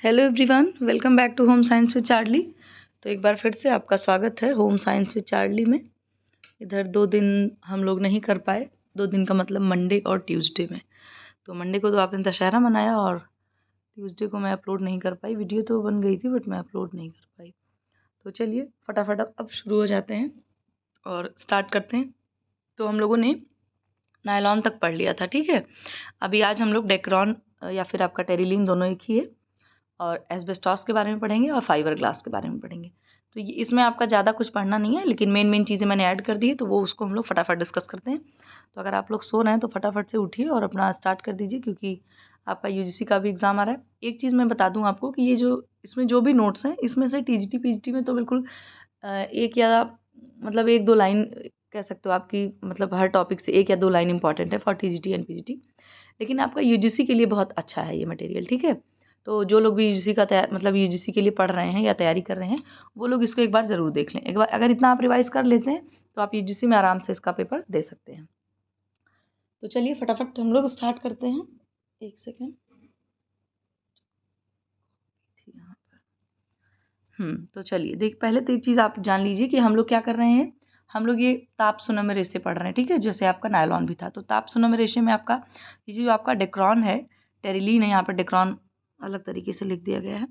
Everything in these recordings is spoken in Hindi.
Hello everyone, welcome back to home science with Charlie. तो एक बार फिर से आपका स्वागत है होम साइंस विद चार्ली में। इधर 2 दिन हम लोग नहीं कर पाए। 2 दिन का मतलब मंडे और ट्यूसडे में। तो मंडे को तो आपने दशहरा मनाया और ट्यूसडे को मैं अपलोड नहीं कर पाई। वीडियो तो बन गई थी बट मैं अपलोड नहीं कर पाई। तो चलिए फटाफट अब शुरू हो जाते हैं और स्टार्ट करते हैं। तो हम लोगों ने नायलॉन तक पढ़ लिया था, ठीक है। अभी आज हम लोग डेक्रॉन या फिर आपका टेरिलीन दोनों एक ही है और एस्बेस्टॉस के बारे में पढ़ेंगे और फाइबर ग्लास के बारे में पढ़ेंगे। तो ये इसमें आपका ज़्यादा कुछ पढ़ना नहीं है, लेकिन मेन चीज़ें मैंने ऐड कर दी है, तो वो उसको हम लोग फटाफट डिस्कस करते हैं। तो अगर आप लोग सो रहे हैं तो फटाफट से उठिए और अपना स्टार्ट कर दीजिए, क्योंकि आपका यूजीसी का भी एग्ज़ाम आ रहा है। एक चीज़ मैं बता दूं आपको कि ये जो इसमें जो भी नोट्स हैं, इसमें से टीजीटी पीजीटी में तो बिल्कुल एक या मतलब 1-2 लाइन कह सकते हो आपकी, मतलब हर टॉपिक से 1 या 2 लाइन इंपॉर्टेंट है फॉर टीजीटी एंड पीजीटी। लेकिन आपका यूजीसी के लिए बहुत अच्छा है ये मटेरियल, ठीक है। तो जो लोग भी यूजीसी का मतलब यूजीसी के लिए पढ़ रहे हैं या तैयारी कर रहे हैं, वो लोग इसको एक बार ज़रूर देख लें। एक बार अगर इतना आप रिवाइज़ कर लेते हैं तो आप यूजीसी में आराम से इसका पेपर दे सकते हैं। तो चलिए फटाफट हम लोग स्टार्ट करते हैं। एक सेकेंड यहाँ पर। तो चलिए पहले तो एक चीज़ आप जान लीजिए कि हम लोग क्या कर रहे हैं। हम लोग ये ताप सुनम रेशे पढ़ रहे हैं, ठीक है। जैसे आपका नायलॉन भी था, तो ताप सुनम रेशे में आपका ये जो आपका डेक्रॉन है, टेरिलीन है, यहाँ पर डेक्रॉन अलग तरीके से लिख दिया गया है।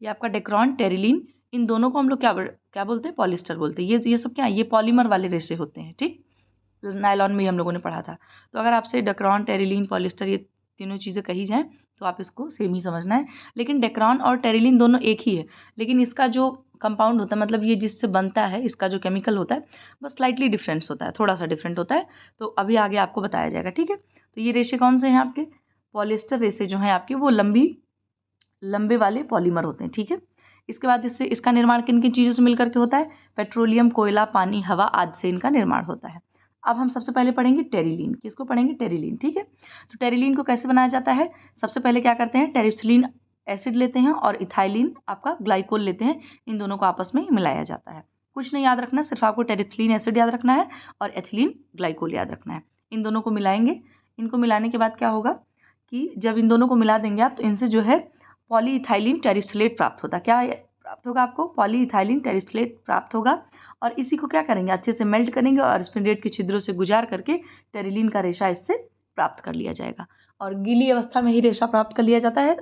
ये आपका डेक्रॉन टेरिलीन, इन दोनों को हम लोग क्या बोलते हैं, पॉलिस्टर बोलते हैं। ये सब क्या है, ये पॉलीमर वाले रेशे होते हैं, ठीक। नायलॉन में ही हम लोगों ने पढ़ा था। तो अगर आपसे डेक्रॉन टेरिलीन पॉलिस्टर ये तीनों चीज़ें कही जाएँ तो आप इसको सेम ही समझना है। लेकिन डेक्रॉन और टेरिलीन दोनों एक ही है, लेकिन इसका जो कंपाउंड होता है, मतलब ये जिससे बनता है, इसका जो केमिकल होता है बस स्लाइटली डिफरेंस होता है, थोड़ा सा डिफरेंट होता है। तो अभी आगे आपको बताया जाएगा, ठीक है। तो ये रेशे कौन से हैं आपके, पॉलिस्टर रेशे जो हैं आपके, वो लंबे वाले पॉलीमर होते हैं, ठीक है। इसके बाद इसका निर्माण किन किन चीज़ों से मिलकर के होता है, पेट्रोलियम, कोयला, पानी, हवा आदि से इनका निर्माण होता है। अब हम सबसे पहले पढ़ेंगे टेरिलीन। किसको पढ़ेंगे, टेरिलीन, ठीक है। तो टेरिलीन को कैसे बनाया जाता है, सबसे पहले क्या करते हैं, टेरिफ्थिलीन एसिड लेते हैं और इथाइलिन आपका ग्लाइकोल लेते हैं। इन दोनों को आपस में मिलाया जाता है। कुछ नहीं याद रखना, सिर्फ आपको टेरिफ्थिलीन एसिड याद रखना है और एथिलीन ग्लाइकोल याद रखना है। इन दोनों को मिलाएंगे। इनको मिलाने के बाद क्या होगा कि जब इन दोनों को मिला देंगे आप, तो इनसे जो है पॉलीइथाइलिन टेरिफ्थिलेट प्राप्त होता है। क्या प्राप्त होगा आपको, पॉलीइथाइलिन टेरिफ्थिलेट प्राप्त होगा। और इसी को क्या करेंगे, अच्छे से मेल्ट करेंगे और स्पिंडलेट के छिद्रों से गुजार करके टेरिलीन का रेशा इससे प्राप्त कर लिया जाएगा। और गीली अवस्था में ही रेशा प्राप्त कर लिया जाता है,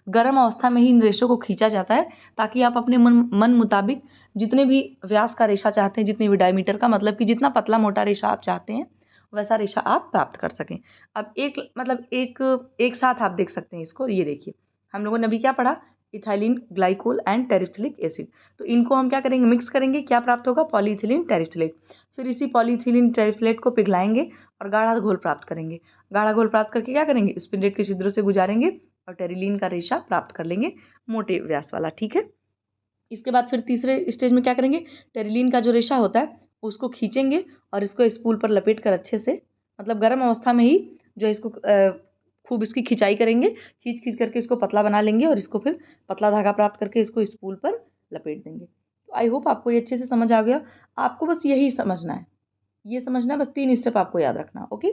गर्म अवस्था में ही इन रेशों को खींचा जाता है, ताकि आप अपने मन मुताबिक जितने भी व्यास का रेशा चाहते हैं, जितने भी डायमीटर का, मतलब कि जितना पतला मोटा रेशा आप चाहते हैं वैसा रेशा आप प्राप्त कर सकें। अब एक साथ आप देख सकते हैं इसको। ये देखिए, हम लोगों ने अभी क्या पढ़ा, इथाइलिन ग्लाइकोल एंड टेरिफ्थिलिक एसिड। तो इनको हम क्या करेंगे, मिक्स करेंगे, क्या प्राप्त होगा, पॉलीइथिलीन टेरिफ्थिलेट। फिर इसी पॉलीइथिलीन टेरिफ्थिलेट को पिघलाएंगे और गाढ़ा घोल प्राप्त करेंगे। गाढ़ा घोल प्राप्त करके क्या करेंगे, स्पिंडलेट के छिद्रों से गुजारेंगे और टेरिलीन का रेशा प्राप्त कर लेंगे, मोटे व्यास वाला, ठीक है। इसके बाद फिर तीसरे स्टेज में क्या करेंगे, टेरिलीन का जो रेशा होता है उसको खींचेंगे और इसको स्पूल पर लपेट कर अच्छे से, मतलब गर्म अवस्था में ही जो इसको खूब इसकी खिंचाई करेंगे, खींच करके इसको पतला बना लेंगे और इसको फिर पतला धागा प्राप्त करके इसको स्पूल पर लपेट देंगे। तो आई होप आपको ये अच्छे से समझ आ गया। आपको बस यही समझना है, ये समझना है, बस 3 स्टेप आपको याद रखना, ओके।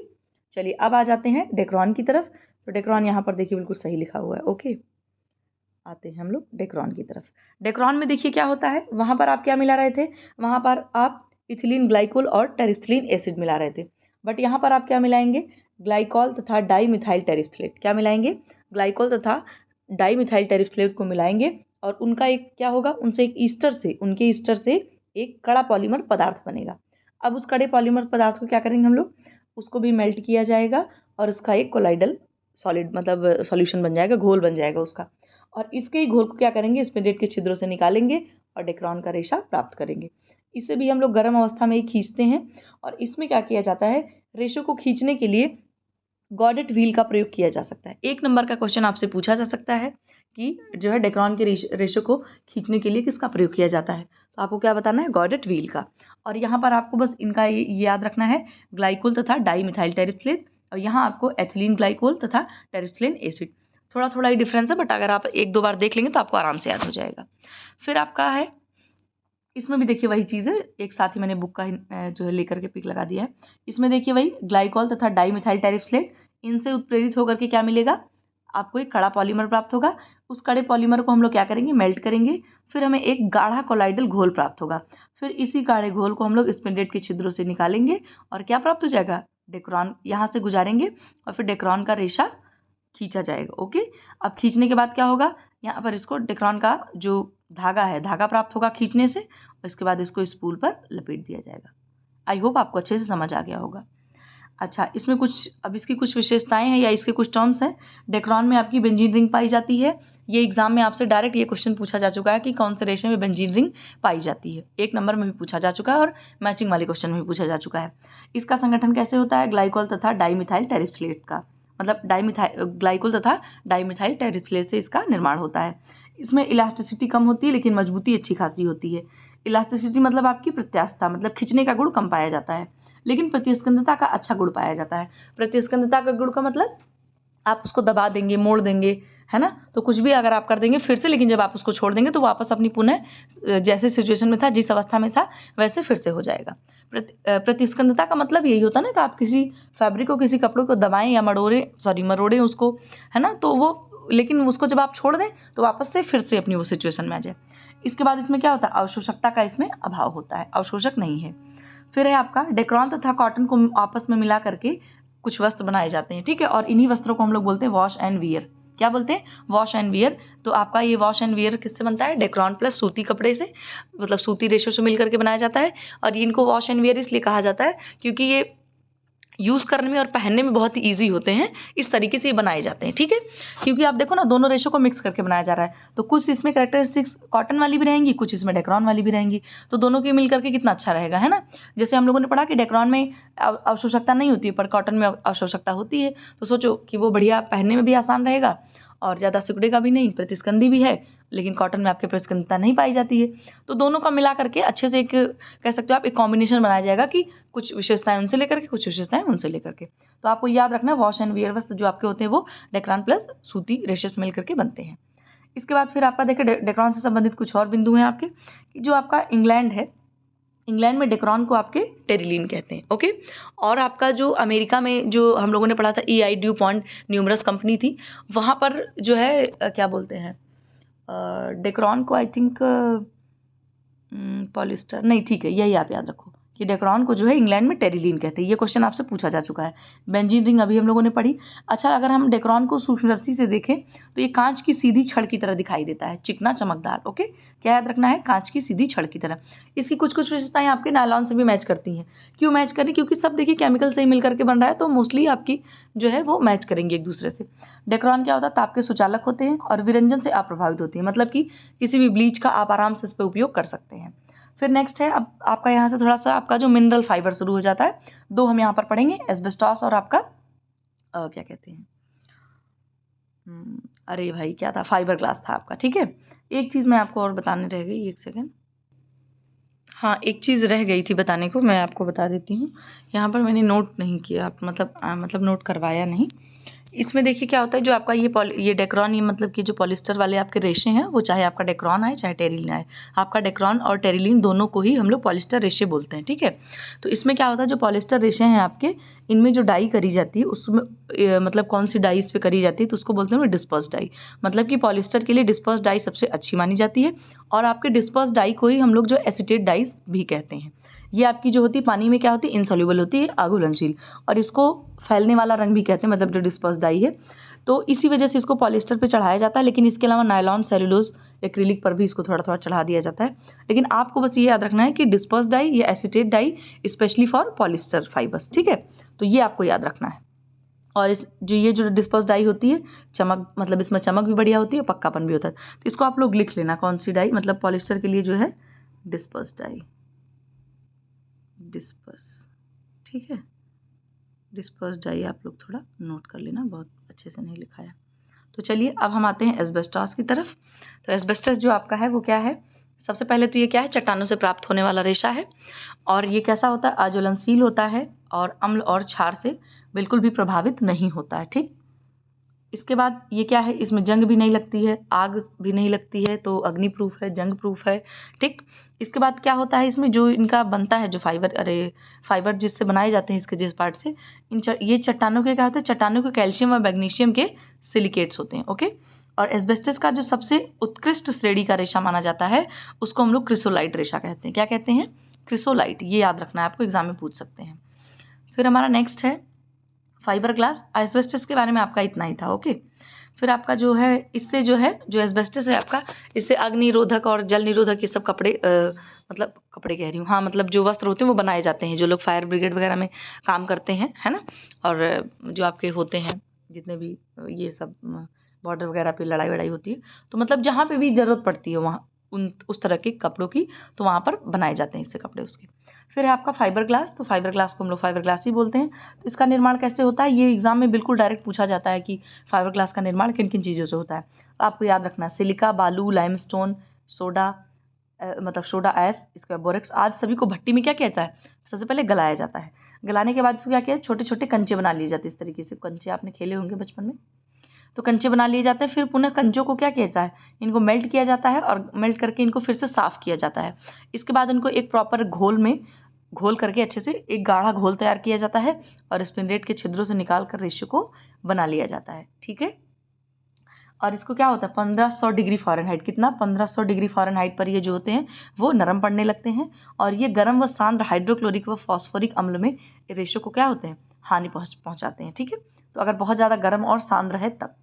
चलिए अब आ जाते हैं डेक्रॉन की तरफ। तो डेक्रॉन यहाँ पर देखिए बिल्कुल सही लिखा हुआ है, ओके। आते हैं हम लोग डेक्रॉन की तरफ। डेक्रॉन में देखिए क्या होता है, वहाँ पर आप क्या मिला रहे थे, वहाँ पर आप इथिलीन ग्लाइकोल और टेरिफ्थिलीन एसिड मिला रहे थे। बट यहाँ पर आप क्या मिलाएंगे, ग्लाइकॉल तथा डाईमिथाइल टेरिफ्थिलेट। क्या मिलाएंगे, ग्लाइकोल तथा डाईमिथाइल टेरिफ्थिलेट को मिलाएंगे और उनका एक क्या होगा, उनके ईस्टर से एक कड़ा पॉलीमर पदार्थ बनेगा। अब उस कड़े पॉलीमर पदार्थ को क्या करेंगे हम लोग, उसको भी मेल्ट किया जाएगा और उसका एक कोलाइडल सॉलिड मतलब सॉल्यूशन बन जाएगा, घोल बन जाएगा उसका। और इसके ही घोल को क्या करेंगे, स्पिंडलेट के छिद्रों से निकालेंगे और डेक्रॉन का रेशा प्राप्त करेंगे। इसे भी हम लोग गर्म अवस्था में ही खींचते हैं। और इसमें क्या किया जाता है, रेशो को खींचने के लिए गॉडेट व्हील का प्रयोग किया जा सकता है। 1 नंबर का क्वेश्चन आपसे पूछा जा सकता है कि जो है डेक्रॉन के रेशो को खींचने के लिए किसका प्रयोग किया जाता है, तो आपको क्या बताना है, गॉडेट व्हील का। और यहाँ पर आपको बस इनका ये याद रखना है, ग्लाइकोल तथा डाईमिथाइल टेरिफ्थिलेट, और यहाँ आपको एथिलीन ग्लाइकोल तथा टेरिफ्थिलीन एसिड। थोड़ा थोड़ा ही डिफरेंस है, बट अगर आप 1-2 बार देख लेंगे तो आपको आराम से याद हो जाएगा। फिर आपका है, इसमें भी देखिए वही चीज़ है, एक साथ ही मैंने बुक का जो है लेकर के पिक लगा दिया है। इसमें देखिए वही ग्लाइकोल तथा डाईमिथाइल टेरिफ्थिलेट, इनसे उत्प्रेरित होकर के क्या मिलेगा आपको एक कड़ा पॉलीमर प्राप्त होगा। उस कड़े पॉलीमर को हम लोग क्या करेंगे, मेल्ट करेंगे, फिर हमें एक गाढ़ा कोलाइडल घोल प्राप्त होगा। फिर इसी गाढ़े घोल को हम लोग स्पिंडलेट के छिद्रों से निकालेंगे और क्या प्राप्त हो जाएगा, डेक्रान यहाँ से गुजारेंगे और फिर डेक्रान का रेशा खींचा जाएगा। ओके, अब खींचने के बाद क्या होगा, यहाँ पर इसको डेक्रान का जो धागा है, धागा प्राप्त होगा खींचने से, और इसके बाद इसको स्पूल पर लपेट दिया जाएगा। आई होप आपको अच्छे से समझ आ गया होगा। अच्छा, इसमें कुछ अब इसकी कुछ विशेषताएं हैं या इसके कुछ टर्म्स हैं। डेक्रान में आपकी बेंजीन रिंग पाई जाती है। ये एग्जाम में आपसे डायरेक्ट ये क्वेश्चन पूछा जा चुका है कि कौन से रेशे में बेंजीन रिंग पाई जाती है। 1 नंबर में भी पूछा जा चुका है और मैचिंग वाले क्वेश्चन में भी पूछा जा चुका है। इसका संगठन कैसे होता है, ग्लाइकोल तथा डाइमिथाइल टेरिफ्लेट का, मतलब ग्लाइकोल तथा डाइमिथाइल टेरिफ्लेट से इसका निर्माण होता है। इसमें इलास्टिसिटी कम होती है लेकिन मजबूती अच्छी खासी होती है। इलास्टिसिटी मतलब आपकी प्रत्यास्थता, मतलब खिंचने का गुण कम पाया जाता है, लेकिन प्रतिस्कंदता का अच्छा गुण पाया जाता है। प्रतिस्कंदता का गुण का मतलब आप उसको दबा देंगे, मोड़ देंगे, है ना, तो कुछ भी अगर आप कर देंगे फिर से, लेकिन जब आप उसको छोड़ देंगे तो वापस अपनी पुनः जैसे सिचुएशन में था, जिस अवस्था में था वैसे फिर से हो जाएगा। प्रतिस्कंदता का मतलब यही होता है ना कि आप किसी फैब्रिक को, किसी कपड़े को दबाएं या मरोड़ें उसको, है ना, तो वो, लेकिन उसको जब आप छोड़ दें तो वापस से फिर से अपनी वो सिचुएशन में आ जाए। इसके बाद इसमें क्या होता है, अवशोषकता का इसमें अभाव होता है, अवशोषक नहीं है। फिर है आपका डेक्रान तथा कॉटन को आपस में मिला करके कुछ वस्त्र बनाए जाते हैं, ठीक है, और इन्हीं वस्त्रों को हम लोग बोलते हैं वॉश एंड वियर। क्या बोलते हैं, वॉश एंड वियर। तो आपका ये वॉश एंड वियर किससे बनता है, डेक्रान प्लस सूती कपड़े से, मतलब सूती रेशों से मिल करके बनाया जाता है। और इनको वॉश एंड वियर इसलिए कहा जाता है क्योंकि ये यूज़ करने में और पहनने में बहुत ही ईजी होते हैं, इस तरीके से ये बनाए जाते हैं, ठीक है। क्योंकि आप देखो ना, दोनों रेशों को मिक्स करके बनाया जा रहा है, तो कुछ इसमें कैरेक्टरिस्टिक्स कॉटन वाली भी रहेंगी, कुछ इसमें डेक्रान वाली भी रहेंगी, तो दोनों की मिल करके कितना अच्छा रहेगा, है ना। जैसे हम लोगों ने पढ़ा कि डेक्रान में अवशोषकता नहीं होती है पर कॉटन में अवशोषकता होती है, तो सोचो कि वो बढ़िया पहनने में भी आसान रहेगा और ज़्यादा सिकुड़ेगा भी नहीं, प्रतिस्कंदी भी है, लेकिन कॉटन में आपके प्रतिस्कंदता नहीं पाई जाती है। तो दोनों का मिला करके अच्छे से एक, कह सकते हो आप, एक कॉम्बिनेशन बनाया जाएगा कि कुछ विशेषताएं उनसे लेकर के, कुछ विशेषताएं उनसे लेकर के। तो आपको याद रखना, वॉश एंड वियर वस्त्र जो आपके होते हैं वो डेक्रान प्लस सूती रेशेस मिल करके बनते हैं। इसके बाद फिर आपका देखिए डेक्रान से संबंधित कुछ और बिंदु हैं आपके, जो आपका इंग्लैंड है, इंग्लैंड में डेक्रान को आपके टेरिलीन कहते हैं। ओके, और आपका जो अमेरिका में जो हम लोगों ने पढ़ा था EI ड्यूपॉन्ट न्यूमरस कंपनी थी, वहाँ पर जो है क्या बोलते हैं, डेक्रान को आई थिंक पॉलिस्टर नहीं, ठीक है, यही आप याद रखो कि डेक्रान को जो है इंग्लैंड में टेरिलीन कहते हैं। ये क्वेश्चन आपसे पूछा जा चुका है। बेंजीन रिंग अभी हम लोगों ने पढ़ी। अच्छा, अगर हम डेक्रान को सूक्ष्मदर्शी से देखें तो ये कांच की सीधी छड़ की तरह दिखाई देता है, चिकना चमकदार। ओके, क्या याद रखना है, कांच की सीधी छड़ की तरह। इसकी कुछ कुछ विशेषताएं आपके नायलॉन से भी मैच करती हैं। क्यों मैच करें, क्योंकि सब देखिए केमिकल से ही मिल करके बन रहा है, तो मोस्टली आपकी जो है वो मैच करेंगे एक दूसरे से। डेक्रान क्या होता है, ताप के सुचालक होते हैं और विरंजन से अप्रभावित होती है, मतलब कि किसी भी ब्लीच का आप आराम से इस पर उपयोग कर सकते हैं। फिर नेक्स्ट है, अब आपका यहाँ से थोड़ा सा आपका जो मिनरल फाइबर शुरू हो जाता है, 2 हम यहाँ पर पढ़ेंगे, एस्बेस्टॉस और आपका क्या कहते हैं, अरे भाई क्या था, फाइबर ग्लास था आपका, ठीक है। एक चीज़ मैं आपको और बताने रह गई, एक सेकेंड, हाँ एक चीज़ रह गई थी बताने को, मैं आपको बता देती हूँ। यहाँ पर मैंने नोट नहीं किया, आप मतलब नोट करवाया नहीं। इसमें देखिए क्या होता है, जो आपका ये डेक्रान, ये मतलब कि जो पॉलिस्टर वाले आपके रेशे हैं, वो चाहे आपका डेक्रान आए चाहे टेरिलीन आए, आपका डेक्रान और टेरिलीन दोनों को ही हम लोग पॉलिस्टर रेशे बोलते हैं, ठीक है। तो इसमें क्या होता है, जो पॉलिस्टर रेशे हैं आपके, इनमें जो डाई करी जाती है उसमें मतलब कौन सी डाई इस पर करी जाती है, तो उसको बोलते हैं डिस्पर्स डाई। मतलब कि पॉलिस्टर के लिए डिस्पर्स डाई सबसे अच्छी मानी जाती है, और आपके डिस्पर्स डाई को ही हम लोग जो एसीटेट डाइज भी कहते हैं। ये आपकी जो होती है पानी में क्या होती है, इनसॉल्युबल होती है, अघुलनशील, और इसको फैलने वाला रंग भी कहते हैं, मतलब जो डिस्पर्स डाई है। तो इसी वजह से इसको पॉलिस्टर पे चढ़ाया जाता है, लेकिन इसके अलावा नायलॉन, सेलुलोज, एक्रिलिक पर भी इसको थोड़ा थोड़ा चढ़ा दिया जाता है। लेकिन आपको बस ये याद रखना है कि डिस्पर्स डाई या acetate dye specially for polyester fibres, ठीक है, तो ये आपको याद रखना है। और ये जो डिस्पर्स डाई होती है, चमक, मतलब इसमें चमक भी बढ़िया होती है, पक्कापन भी होता है, तो इसको आप लोग लिख लेना, कौन सी डाई, मतलब पॉलिस्टर के लिए जो है डिस्पर्स डाई, डिस्पर्स, ठीक है, डिस्पर्स डाई आप लोग थोड़ा नोट कर लेना, बहुत अच्छे से नहीं लिखाया। तो चलिए अब हम आते हैं एस्बेस्टॉस की तरफ। तो एस्बेस्टस जो आपका है वो क्या है, सबसे पहले तो ये क्या है, चट्टानों से प्राप्त होने वाला रेशा है, और ये कैसा होता है, अज्वलनशील होता है और अम्ल और क्षार से बिल्कुल भी प्रभावित नहीं होता है, ठीक। इसके बाद ये क्या है, इसमें जंग भी नहीं लगती है, आग भी नहीं लगती है, तो अग्नि प्रूफ है, जंग प्रूफ है, ठीक। इसके बाद क्या होता है, इसमें जो इनका बनता है जो फाइबर जिससे बनाए जाते हैं इसके जिस पार्ट से, ये चट्टानों के क्या होते हैं, चट्टानों के कैल्शियम और मैग्नीशियम के सिलिकेट्स होते हैं, ओके। और एस्बेस्टस का जो सबसे उत्कृष्ट श्रेणी का रेशा माना जाता है उसको हम लोग क्रिसोलाइट रेशा कहते हैं। क्या कहते हैं? क्रिसोलाइट। ये याद रखना है, आपको एग्जाम में पूछ सकते हैं। फिर हमारा नेक्स्ट है फाइबर ग्लास। एस्बेस्टस के बारे में आपका इतना ही था, ओके। फिर आपका जो है, इससे जो है जो एस्बेस्टस है आपका, इससे अग्निरोधक और जल निरोधक ये सब कपड़े मतलब कपड़े कह रही हूँ, हाँ मतलब जो वस्त्र होते हैं वो बनाए जाते हैं, जो लोग फायर ब्रिगेड वगैरह में काम करते हैं, है ना। और जो आपके होते हैं जितने भी ये सब बॉर्डर वगैरह पे लड़ाई वड़ाई होती है, तो मतलब जहाँ पे भी ज़रूरत पड़ती है वहाँ उस तरह के कपड़ों की, तो वहाँ पर बनाए जाते हैं इससे कपड़े उसके। फिर है आपका फाइबर ग्लास। तो फाइबर ग्लास को हम लोग फाइबर ग्लास ही बोलते हैं। तो इसका निर्माण कैसे होता है, ये एग्जाम में बिल्कुल डायरेक्ट पूछा जाता है कि फाइबर ग्लास का निर्माण किन किन चीज़ों से होता है। तो आपको याद रखना, सिलिका, बालू, लाइमस्टोन, सोडा मतलब सोडा ऐश, इसके बाद बोरेक्स आदि सभी को भट्टी में क्या कहता है, सबसे पहले गलाया जाता है। गलाने के बाद इसको क्या किया, छोटे छोटे कंचे बना लिए जाते हैं। इस तरीके से कंचे आपने खेले होंगे बचपन में, तो कंचे बना लिए जाते हैं। फिर पुनः कंचों को क्या कहता है, इनको मेल्ट किया जाता है और मेल्ट करके इनको फिर से साफ़ किया जाता है। इसके बाद इनको एक प्रॉपर घोल में घोल करके अच्छे से एक गाढ़ा घोल तैयार किया जाता है और स्पिनरेट के छिद्रों से निकाल कर रेशे को बना लिया जाता है, ठीक है। और इसको क्या होता है, 1500 डिग्री फ़ारेनहाइट, कितना, 1500 डिग्री फ़ारेनहाइट पर ये जो होते हैं वो नरम पड़ने लगते हैं। और ये गर्म व सांद्र हाइड्रोक्लोरिक व फॉस्फोरिक अम्ल में रेशों को क्या होते हैं, हानि पहुँचाते हैं, ठीक है। तो अगर बहुत ज़्यादा गर्म और सांद्र है तब,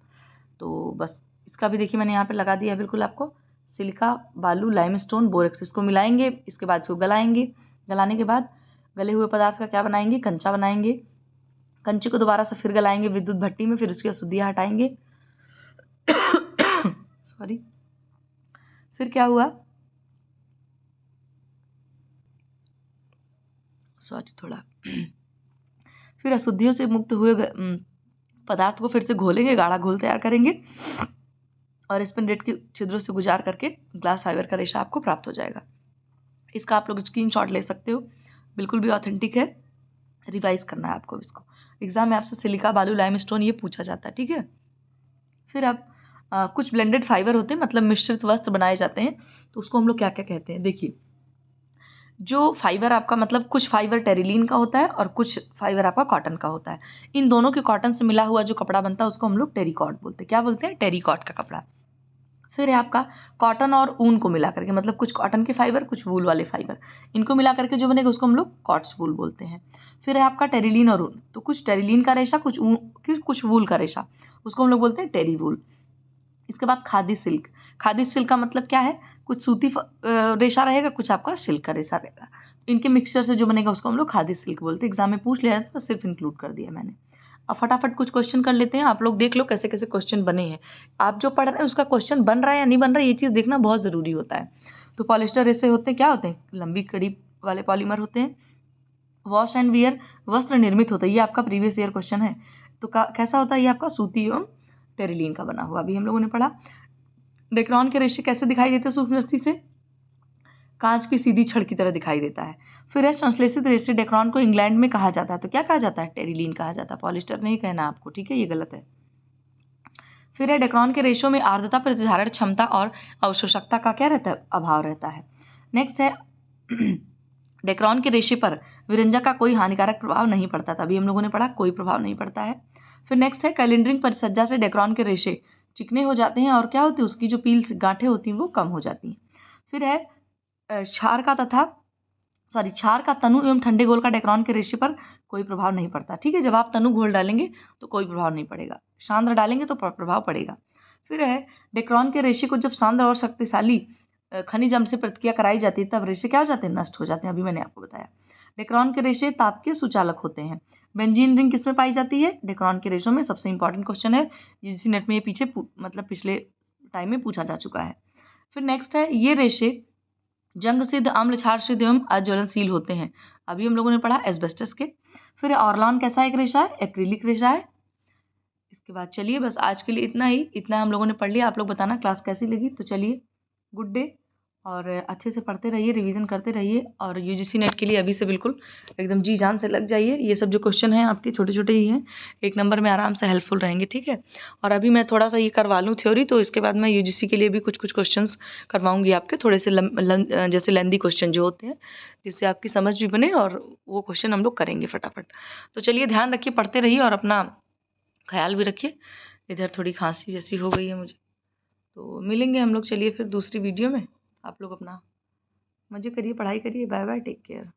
तो बस इसका भी देखिए मैंने यहाँ पे लगा दिया बिल्कुल आपको। सिलिका, बालू, लाइमस्टोन, बोरेक्स, इसको मिलाएंगे, इसके बाद इसको गलाएंगे। गलाने के बाद गले हुए पदार्थ का क्या बनाएंगे, कंचा बनाएंगे। कंचे को दोबारा से फिर गलाएंगे विद्युत भट्टी में, फिर उसकी अशुद्धियाँ हटाएंगे। सॉरी। फिर क्या हुआ, सॉरी थोड़ा फिर अशुद्धियों से मुक्त हुए पदार्थ को फिर से घोलेंगे, गाढ़ा घोल तैयार करेंगे और स्पिनरेट के छिद्रों से गुजार करके ग्लास फाइबर का रेशा आपको प्राप्त हो जाएगा। इसका आप लोग स्क्रीनशॉट ले सकते हो, बिल्कुल भी ऑथेंटिक है। रिवाइज करना है आपको इसको, एग्जाम में आपसे सिलिका, बालू, लाइमस्टोन ये पूछा जाता है, ठीक है। फिर अब कुछ ब्लेंडेड फाइबर होते हैं, मतलब मिश्रित वस्त्र बनाए जाते हैं, तो उसको हम लोग क्या क्या कहते हैं। देखिए, जो फाइबर आपका मतलब कुछ फाइबर टेरिलीन का होता है और कुछ फाइबर आपका कॉटन का होता है। इन दोनों के कॉटन से मिला हुआ जो कपड़ा बनता है उसको हम लोग टेरिकॉट बोलते हैं। क्या बोलते हैं, टेरिकॉट का कपड़ा। फिर है आपका कॉटन और ऊन को मिला करके, मतलब कुछ कॉटन के फाइबर कुछ वूल वाले फाइबर, इनको मिला करके जो बनेगा उसको हम लोग कॉट्स वूल बोलते हैं। फिर है आपका टेरिलीन और ऊन, तो कुछ टेरिलीन का रेशा, कुछ ऊन, कुछ वूल का रेशा, उसको हम लोग बोलते हैं टेरी वूल। इसके बाद खादी सिल्क। खादी सिल्क का मतलब क्या है, कुछ सूती रेशा रहेगा, कुछ आपका सिल्क का रेशा रहेगा, इनके मिक्सचर से जो बनेगा उसको हम लोग खादी सिल्क बोलते हैं। एग्जाम में पूछ लिया था, सिर्फ इंक्लूड कर दिया मैंने। अब फटाफट कुछ क्वेश्चन कर लेते हैं, आप लोग देख लो कैसे कैसे क्वेश्चन बने हैं। आप जो पढ़ रहे हैं उसका क्वेश्चन बन रहा है या नहीं बन रहा है, ये चीज़ देखना बहुत ज़रूरी होता है। तो पॉलिस्टर ऐसे होते हैं, क्या होते हैं, लंबी कड़ी वाले पॉलीमर होते हैं। वॉश एंड वियर, वस्त्र निर्मित होता है, ये आपका प्रीवियस ईयर क्वेश्चन है। तो कैसा होता है, ये आपका सूती एवं टेरिलीन का बना हुआ, अभी हम लोगों ने पढ़ा। डेक्रॉन के रेशे कैसे दिखाई देते हैं सूक्ष्म दृष्टि से, कांच की सीधी छड़ की तरह दिखाई देता है। फिर है संश्लेषित रेशे डेक्रॉन को इंग्लैंड में कहा जाता है, तो क्या कहा जाता है, टेरिलीन कहा जाता है, पॉलिस्टर नहीं कहना आपको, ठीक है, ये गलत है। फिर है डेक्रॉन के रेशों में आर्द्रता, प्रतिधारण क्षमता और अवशोषकता का क्या रहता है, अभाव रहता है। नेक्स्ट है डेक्रॉन के रेशे पर विरंजक का कोई हानिकारक प्रभाव नहीं पड़ता, तभी हम लोगों ने पढ़ा कोई प्रभाव नहीं पड़ता है। फिर नेक्स्ट है कैलेंडरिंग परिसज्जा से डेक्रॉन के रेशे चिकने हो जाते हैं और क्या होती है, उसकी जो पील्स गांठें होती हैं वो कम हो जाती हैं। फिर है क्षार का तनु एवं ठंडे घोल का डेक्रॉन के रेशे पर कोई प्रभाव नहीं पड़ता, ठीक है। जब आप तनु घोल डालेंगे तो कोई प्रभाव नहीं पड़ेगा, सांद्र डालेंगे तो प्रभाव पड़ेगा। फिर है डेक्रॉन के रेशे को जब सांद्र और शक्तिशाली खनिज अम्ल से प्रतिक्रिया कराई जाती है तब रेशे क्या हो जाते हैं, नष्ट हो जाते हैं, अभी मैंने आपको बताया। डेक्रॉन के रेशे ताप के सुचालक होते हैं। बेंजीन रिंग किसमें पाई जाती है, डेक्रॉन के रेशों में। सबसे इंपॉर्टेंट क्वेश्चन है, यूजीसी नेट में ये पीछे मतलब पिछले टाइम में पूछा जा चुका है। फिर नेक्स्ट है, ये रेशे जंग सिद्ध, अम्ल क्षार सिद्ध एवं अज्वलनशील होते हैं, अभी हम लोगों ने पढ़ा एस्बेस्टस के। फिर ऑर्लॉन कैसा एक रेशा है, एक्रिलिक रेशा है। इसके बाद चलिए बस आज के लिए इतना ही, इतना हम लोगों ने पढ़ लिया। आप लोग बताना क्लास कैसी लगी, तो चलिए गुड डे और अच्छे से पढ़ते रहिए, रिवीजन करते रहिए और यूजीसी नेट के लिए अभी से बिल्कुल एकदम जी जान से लग जाइए। ये सब जो क्वेश्चन हैं आपके छोटे छोटे ही हैं, 1 नंबर में आराम से हेल्पफुल रहेंगे, ठीक है। और अभी मैं थोड़ा सा ये करवा लूँ थ्योरी, तो इसके बाद मैं यूजीसी के लिए भी कुछ कुछ क्वेश्चंस करवाऊंगी आपके, थोड़े से जैसे लेंदी क्वेश्चन जो होते हैं, जिससे आपकी समझ भी बने, और वो क्वेश्चन हम लोग करेंगे फटाफट। तो चलिए ध्यान रखिए, पढ़ते रहिए और अपना ख्याल भी रखिए। इधर थोड़ी खांसी जैसी हो गई है मुझे, तो मिलेंगे हम लोग चलिए फिर दूसरी वीडियो में। आप लोग अपना मज़े करिए, पढ़ाई करिए। Bye bye, take care.